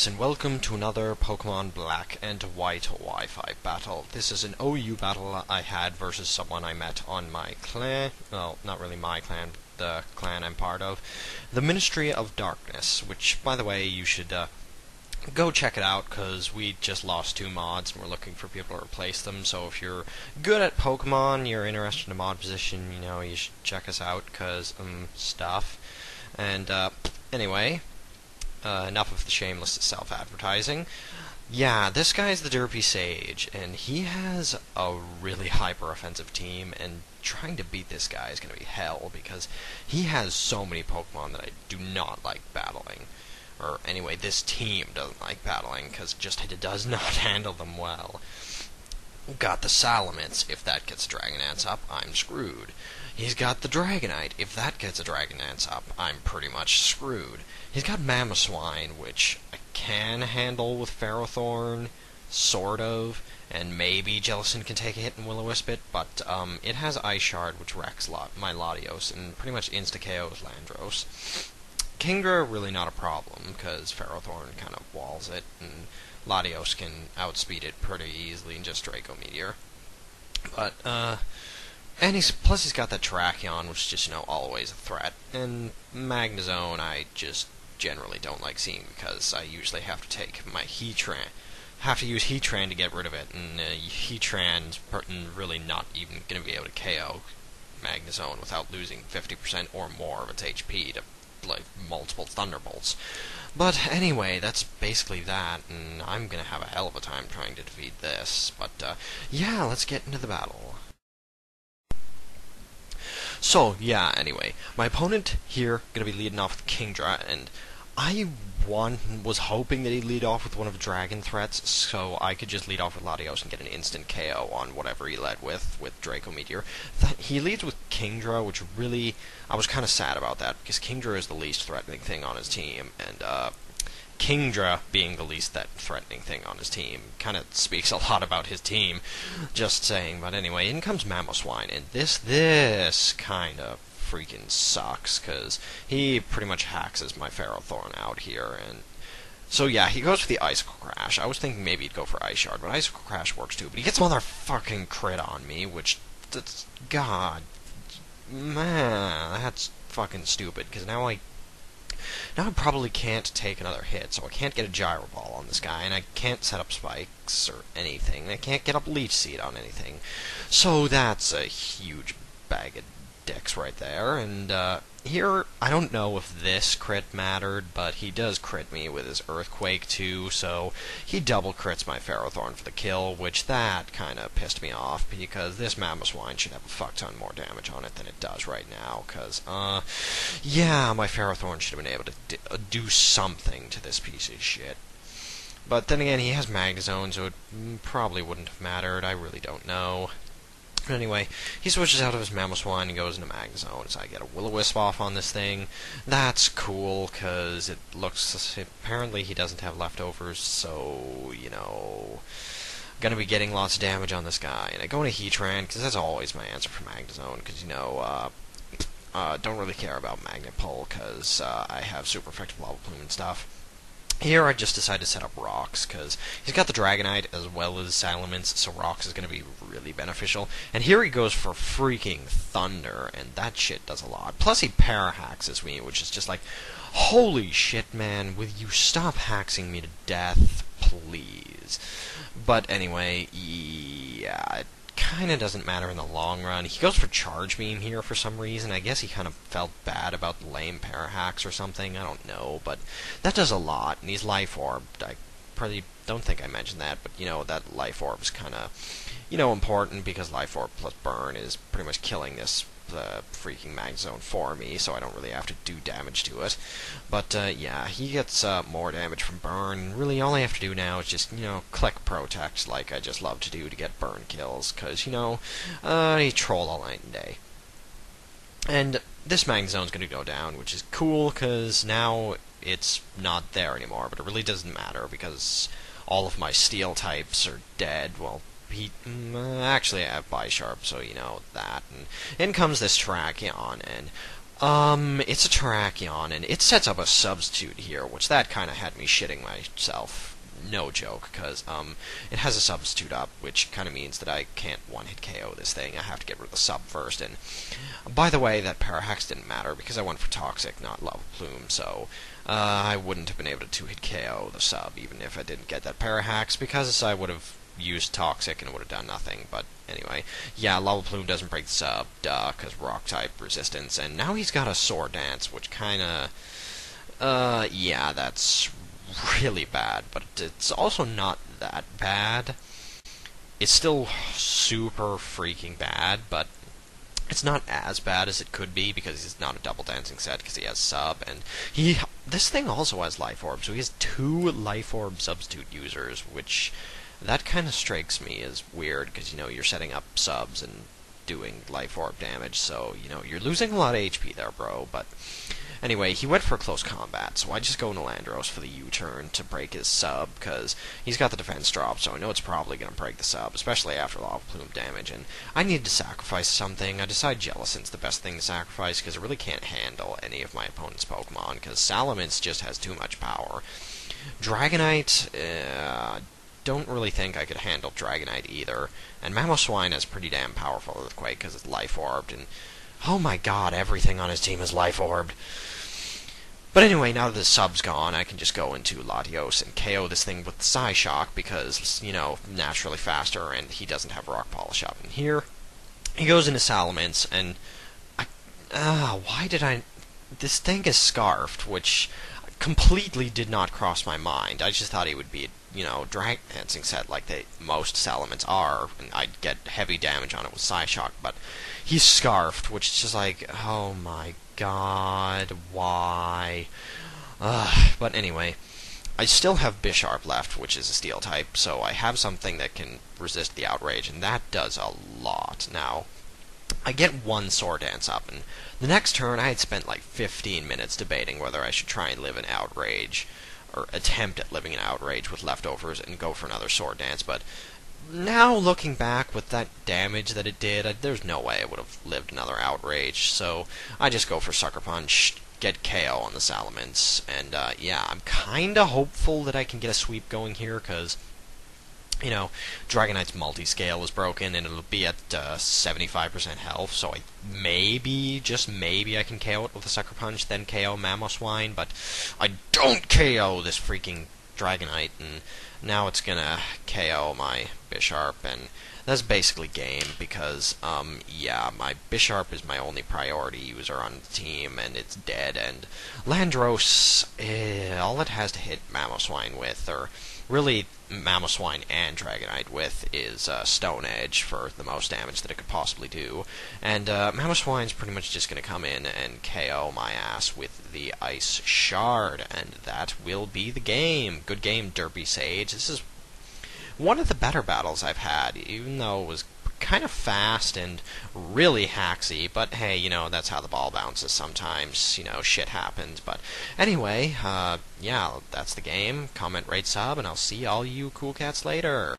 Yes, and welcome to another Pokemon Black and White Wi-Fi battle. This is an OU battle I had versus someone I met on my clan. Well, not really my clan, but the clan I'm part of. The Ministry of Darkness, which, by the way, you should go check it out, because we just lost 2 mods, and we're looking for people to replace them. So if you're good at Pokemon, you're interested in a mod position, you should check us out, because, stuff. And, anyway... enough of the shameless self-advertising. Yeah, this guy's the Derpy Sage, and he has a really hyper-offensive team, and trying to beat this guy is going to be hell, because he has so many Pokemon that I do not like battling. Or, anyway, this team doesn't like battling, because it does not handle them well. Got the Salamence. If that gets Dragonance up, I'm screwed. He's got the Dragonite. If that gets a Dragonance up, I'm pretty much screwed. He's got Mamoswine, which I can handle with Ferrothorn, sort of, and maybe Jellicent can take a hit and Will-O-Wisp it, but it has Ice Shard, which wrecks my Latios, and pretty much insta-KOs Landros. Kingdra, really not a problem, because Ferrothorn kind of walls it, and Latios can outspeed it pretty easily in just Draco Meteor. But, and plus he's got that Terrakion, which is just, always a threat. And Magnezone, I just generally don't like seeing, because I usually have to take my Heatran. Have to use Heatran to get rid of it, and Heatran's really not even going to be able to KO Magnezone without losing 50% or more of its HP to, multiple Thunderbolts. But anyway, that's basically that, and I'm going to have a hell of a time trying to defeat this. But, yeah, let's get into the battle. So, yeah, anyway, my opponent here going to be leading off with Kingdra, and I was hoping that he'd lead off with one of Dragon threats, so I could just lead off with Latios and get an instant KO on whatever he led with Draco Meteor. He leads with Kingdra, which really, I was kind of sad about that, because Kingdra is the least threatening thing on his team, and, Kingdra being the least threatening thing on his team kind of speaks a lot about his team, just saying. But anyway, in comes Mamoswine, and this kind of freaking sucks, because he pretty much haxes my Ferrothorn out here, and so yeah, he goes for the Icicle Crash. I was thinking maybe he'd go for Ice Shard, but Icicle Crash works too, but he gets motherfucking crit on me, which, God, man, that's fucking stupid, because now I probably can't take another hit, so I can't get a Gyro Ball on this guy, and I can't set up spikes or anything. I can't get up Leech Seed on anything. So that's a huge bag of dicks right there, and here, I don't know if this crit mattered, but he does crit me with his Earthquake too, so he double crits my Ferrothorn for the kill, which that kind of pissed me off, because this Mamoswine should have a fuck ton more damage on it than it does right now, because, yeah, my Ferrothorn should have been able to do something to this piece of shit. But then again, he has Magnezone, so it probably wouldn't have mattered. I really don't know. But anyway, he switches out of his Mamoswine and goes into Magnezone, so I get a Will-O-Wisp off on this thing. That's cool, because it looks... apparently he doesn't have leftovers, so, gonna be getting lots of damage on this guy. And I go into Heatran, because that's always my answer for Magnezone, because, don't really care about Magnet Pull, because I have super effective Lava Plume and stuff. Here I just decided to set up Rocks, because he's got the Dragonite as well as Salamence, so Rocks is going to be really beneficial. And here he goes for freaking Thunder, and that shit does a lot. Plus he Parahaxes me, which is just like, holy shit, man, will you stop haxing me to death, please? But anyway, yeah, it kind of doesn't matter in the long run. He goes for Charge Beam here for some reason. I guess he kind of felt bad about the lame Parahax or something. I don't know, but that does a lot. And he's Life Orb. I probably don't think I mentioned that, but that Life Orb is kind of important, because Life Orb plus Burn is pretty much killing this freaking Magnezone for me, so I don't really have to do damage to it. But yeah, he gets more damage from Burn. Really, all I have to do now is just, click Protect, like I just love to do to get Burn kills, because, he troll all night and day. And this Magnezone's going to go down, which is cool, because now it's not there anymore, but it really doesn't matter, because all of my Steel types are dead. Well, actually I have Bisharp, so that. And in comes this Terrakion, and It's a Terrakion, and it sets up a substitute here, which that kind of had me shitting myself. No joke, because, it has a substitute up, which kind of means that I can't one-hit KO this thing. I have to get rid of the sub first, and by the way, that Parahax didn't matter, because I went for Toxic, not Lava Plume, so, I wouldn't have been able to two-hit KO the sub, even if I didn't get that Parahax, because I would have used Toxic and it would have done nothing, but anyway. Yeah, Lava Plume doesn't break the sub, duh, because Rock-type resistance, and now he's got a Sword Dance, which kinda, yeah, that's really bad, but it's also not that bad. It's still super freaking bad, but it's not as bad as it could be because he's not a double dancing set because he has sub, and this thing also has life orb, so he has two life orb substitute users, which that kind of strikes me as weird because you're setting up subs and doing life orb damage, so you're losing a lot of HP there, bro. But anyway, he went for close combat, so I just go into Landros for the U-turn to break his sub, because he's got the defense drop, so I know it's probably going to break the sub, especially after Lava Plume damage, and I need to sacrifice something. I decide Jellicent's the best thing to sacrifice, because it really can't handle any of my opponent's Pokemon, because Salamence just has too much power. Dragonite, don't really think I could handle Dragonite either, and Mamoswine has pretty damn powerful Earthquake, because it's life-orbed, and oh my god, everything on his team is life-orbed. But anyway, now that the sub's gone, I can just go into Latios and KO this thing with the Psyshock because, naturally faster, and he doesn't have Rock Polish up. And here, he goes into Salamence, and why did I... This thing is Scarfed, which completely did not cross my mind. I just thought he would be, Drag Dancing set like most Salamence are, and I'd get heavy damage on it with Psyshock, but he's Scarfed, which is just like, oh my god, why? But anyway, I still have Bisharp left, which is a Steel type, so I have something that can resist the Outrage, and that does a lot. Now, I get one Sword Dance up, and the next turn I had spent like 15 minutes debating whether I should try and live an Outrage, or attempt at living an Outrage with leftovers and go for another Sword Dance, but now, looking back with that damage that it did, there's no way I would have lived another Outrage, so I just go for Sucker Punch, get KO on the Salamence, and yeah, I'm kinda hopeful that I can get a sweep going here, because, Dragonite's multi-scale is broken, and it'll be at 75% health, so just maybe I can KO it with a Sucker Punch, then KO Mamoswine, but I don't KO this freaking Dragonite, and now it's gonna KO my Bisharp, and that's basically game, because, yeah, my Bisharp is my only priority user on the team, and it's dead, and Landros, all it has to hit Mamoswine with, or really Mamoswine and Dragonite with, is Stone Edge for the most damage that it could possibly do, and Mamoswine's pretty much just going to come in and KO my ass with the Ice Shard, and that will be the game. Good game, Derpy Sage. This is one of the better battles I've had, even though it was kind of fast and really haxy, but hey, that's how the ball bounces sometimes, shit happens. But anyway, yeah, that's the game. Comment, rate, sub, and I'll see all you cool cats later.